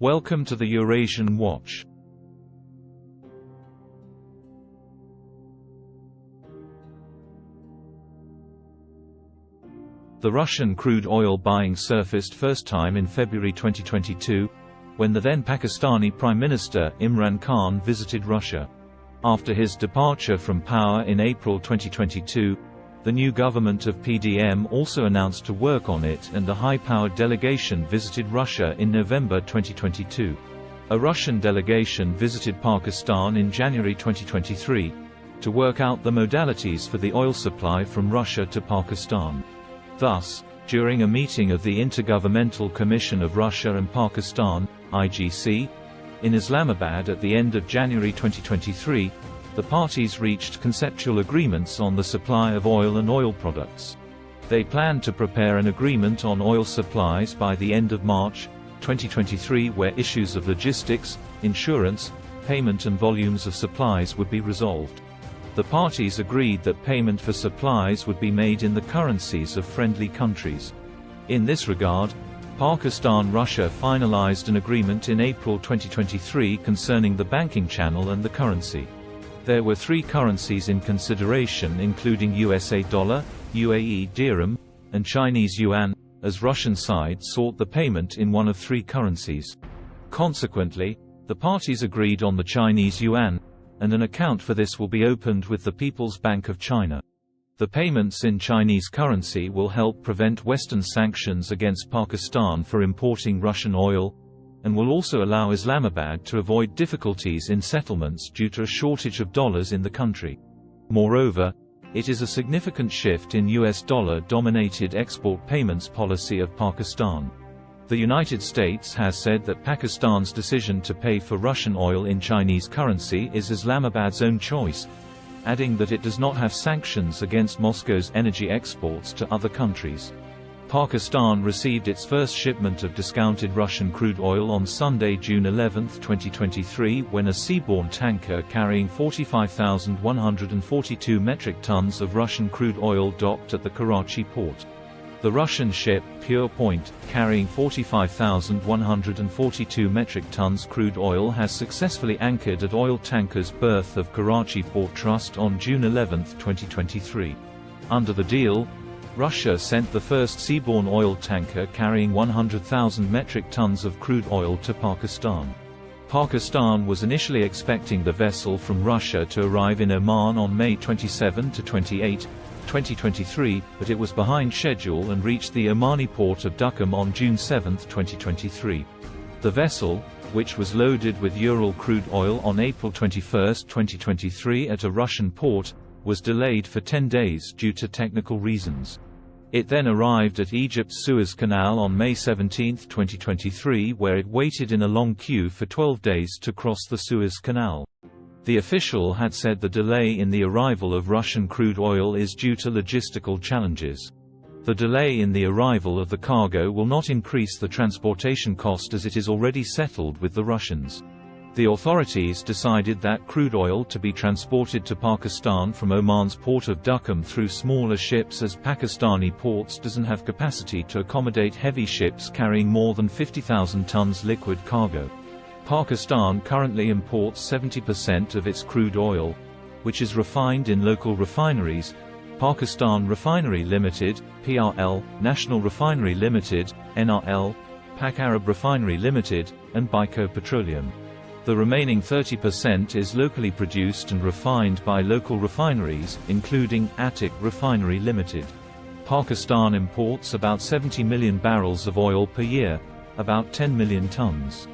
Welcome to the Eurasian Watch. The Russian crude oil buying surfaced first time in February 2022, when the then Pakistani Prime Minister Imran Khan visited Russia. After his departure from power in April 2022, the new government of PDM also announced to work on it, and a high-powered delegation visited Russia in November 2022. A Russian delegation visited Pakistan in January 2023 to work out the modalities for the oil supply from Russia to Pakistan. Thus, during a meeting of the Intergovernmental Commission of Russia and Pakistan (IGC) in Islamabad at the end of January 2023, the parties reached conceptual agreements on the supply of oil and oil products. They plan to prepare an agreement on oil supplies by the end of March 2023, where issues of logistics, insurance, payment and volumes of supplies would be resolved. The parties agreed that payment for supplies would be made in the currencies of friendly countries. In this regard, Pakistan-Russia finalized an agreement in April 2023 concerning the banking channel and the currency. There were three currencies in consideration, including USA dollar, UAE dirham, and Chinese yuan, as Russian side sought the payment in one of three currencies. Consequently, the parties agreed on the Chinese yuan, and an account for this will be opened with the People's Bank of China. The payments in Chinese currency will help prevent Western sanctions against Pakistan for importing Russian oil, and will also allow Islamabad to avoid difficulties in settlements due to a shortage of dollars in the country. Moreover, it is a significant shift in US dollar-dominated export payments policy of Pakistan. The United States has said that Pakistan's decision to pay for Russian oil in Chinese currency is Islamabad's own choice, adding that it does not have sanctions against Moscow's energy exports to other countries. Pakistan received its first shipment of discounted Russian crude oil on Sunday, June 11, 2023, when a seaborne tanker carrying 45,142 metric tons of Russian crude oil docked at the Karachi port. The Russian ship, Pure Point, carrying 45,142 metric tons crude oil has successfully anchored at oil tankers berth of Karachi Port Trust on June 11, 2023. Under the deal, Russia sent the first seaborne oil tanker carrying 100,000 metric tons of crude oil to Pakistan. Pakistan was initially expecting the vessel from Russia to arrive in Oman on May 27 to 28, 2023, but it was behind schedule and reached the Omani port of Duqm on June 7, 2023. The vessel, which was loaded with Ural crude oil on April 21, 2023 at a Russian port, was delayed for 10 days due to technical reasons. It then arrived at Egypt's Suez Canal on May 17, 2023, where it waited in a long queue for 12 days to cross the Suez Canal. The official had said the delay in the arrival of Russian crude oil is due to logistical challenges. The delay in the arrival of the cargo will not increase the transportation cost, as it is already settled with the Russians. The authorities decided that crude oil to be transported to Pakistan from Oman's port of Duqm through smaller ships, as Pakistani ports doesn't have capacity to accommodate heavy ships carrying more than 50,000 tons liquid cargo. Pakistan currently imports 70% of its crude oil, which is refined in local refineries: Pakistan Refinery Limited (PRL), National Refinery Limited (NRL), Pak Arab Refinery Limited, and Baiko Petroleum. The remaining 30% is locally produced and refined by local refineries, including Attic Refinery Limited. Pakistan imports about 70 million barrels of oil per year, about 10 million tons.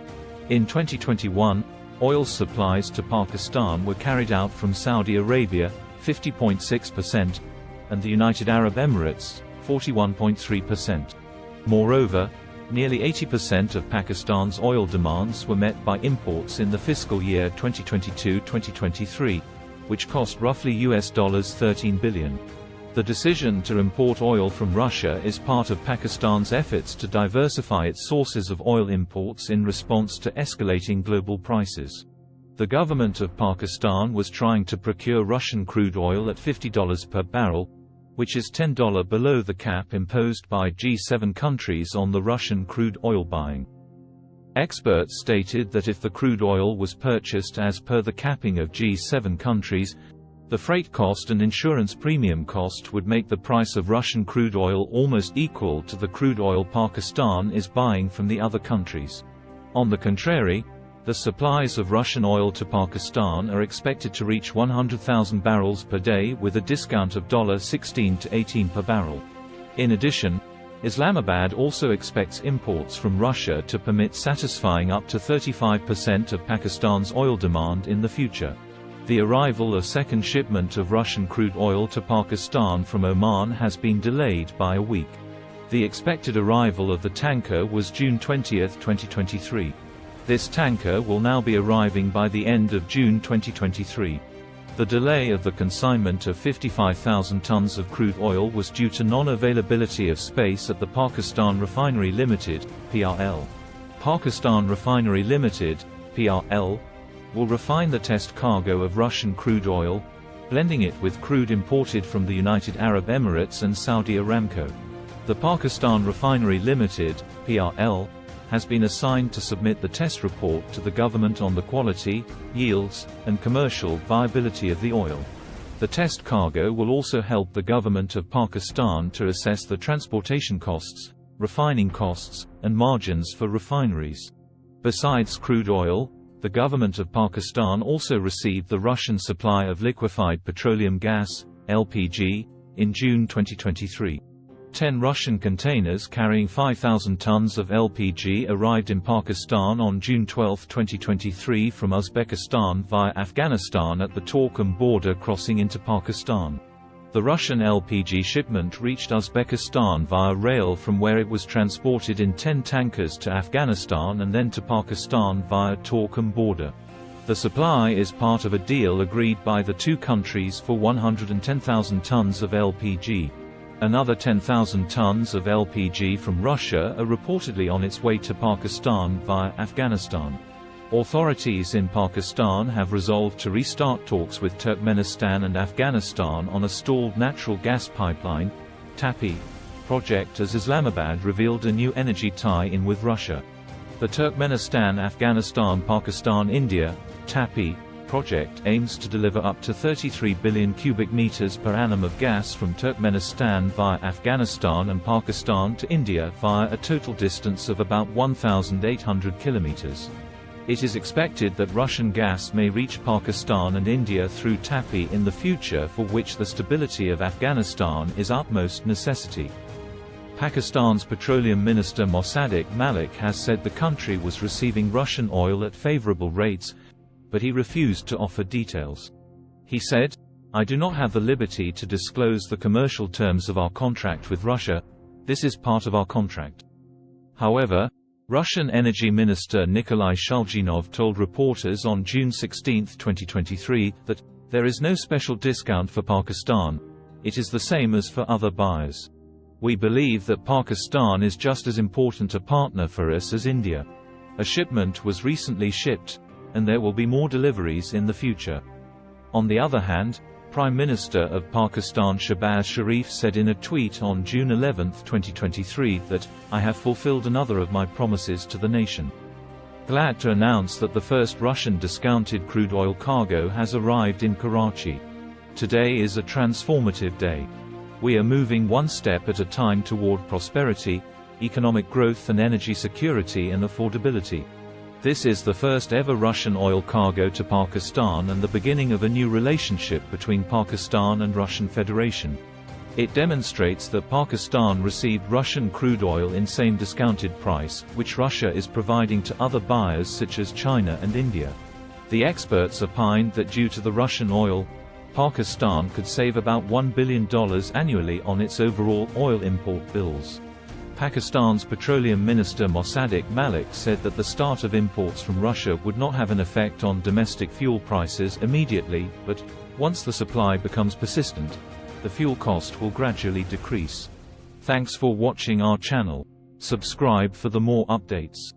In 2021, oil supplies to Pakistan were carried out from Saudi Arabia, 50.6%, and the United Arab Emirates, 41.3%. Moreover, nearly 80% of Pakistan's oil demands were met by imports in the fiscal year 2022-2023, which cost roughly US $13 billion. The decision to import oil from Russia is part of Pakistan's efforts to diversify its sources of oil imports in response to escalating global prices. The government of Pakistan was trying to procure Russian crude oil at $50 per barrel, which is $10 below the cap imposed by G7 countries on the Russian crude oil buying. Experts stated that if the crude oil was purchased as per the capping of G7 countries, the freight cost and insurance premium cost would make the price of Russian crude oil almost equal to the crude oil Pakistan is buying from the other countries. On the contrary, the supplies of Russian oil to Pakistan are expected to reach 100,000 barrels per day with a discount of $16 to $18 per barrel. In addition, Islamabad also expects imports from Russia to permit satisfying up to 35% of Pakistan's oil demand in the future. The arrival of second shipment of Russian crude oil to Pakistan from Oman has been delayed by a week. The expected arrival of the tanker was June 20, 2023. This tanker will now be arriving by the end of June 2023. The delay of the consignment of 55,000 tons of crude oil was due to non-availability of space at the Pakistan Refinery Limited (PRL). Pakistan Refinery Limited (PRL) will refine the test cargo of Russian crude oil, blending it with crude imported from the United Arab Emirates and Saudi Aramco. The Pakistan Refinery Limited (PRL) has been assigned to submit the test report to the government on the quality, yields, and commercial viability of the oil. The test cargo will also help the government of Pakistan to assess the transportation costs, refining costs, and margins for refineries. Besides crude oil, the government of Pakistan also received the Russian supply of liquefied petroleum gas, LPG, in June 2023. 10 Russian containers carrying 5,000 tons of LPG arrived in Pakistan on June 12, 2023 from Uzbekistan via Afghanistan at the Torkham border crossing into Pakistan. The Russian LPG shipment reached Uzbekistan via rail from where it was transported in 10 tankers to Afghanistan and then to Pakistan via Torkham border. The supply is part of a deal agreed by the two countries for 110,000 tons of LPG. Another 10,000 tons of LPG from Russia are reportedly on its way to Pakistan via Afghanistan. Authorities in Pakistan have resolved to restart talks with Turkmenistan and Afghanistan on a stalled natural gas pipeline (TAPI) project as Islamabad revealed a new energy tie-in with Russia. The Turkmenistan-Afghanistan-Pakistan-India (TAPI) project aims to deliver up to 33 billion cubic meters per annum of gas from Turkmenistan via Afghanistan and Pakistan to India via a total distance of about 1,800 kilometers. It is expected that Russian gas may reach Pakistan and India through TAPI in the future, for which the stability of Afghanistan is utmost necessity. Pakistan's Petroleum Minister Mossadegh Malik has said the country was receiving Russian oil at favorable rates, but he refused to offer details. He said, "I do not have the liberty to disclose the commercial terms of our contract with Russia. This is part of our contract." However, Russian Energy Minister Nikolai Shulginov told reporters on June 16, 2023, that, "There is no special discount for Pakistan. It is the same as for other buyers. We believe that Pakistan is just as important a partner for us as India. A shipment was recently shipped, and there will be more deliveries in the future." On the other hand, Prime Minister of Pakistan Shehbaz Sharif said in a tweet on June 11, 2023 that, "I have fulfilled another of my promises to the nation." Glad to announce that the first Russian discounted crude oil cargo has arrived in Karachi. Today is a transformative day. We are moving one step at a time toward prosperity, economic growth and energy security and affordability. This is the first ever Russian oil cargo to Pakistan and the beginning of a new relationship between Pakistan and Russian Federation. It demonstrates that Pakistan received Russian crude oil in same discounted price, which Russia is providing to other buyers such as China and India. The experts opined that due to the Russian oil, Pakistan could save about $1 billion annually on its overall oil import bills. Pakistan's Petroleum Minister Mossadegh Malik said that the start of imports from Russia would not have an effect on domestic fuel prices immediately, but, once the supply becomes persistent, the fuel cost will gradually decrease. Thanks for watching our channel. Subscribe for the more updates.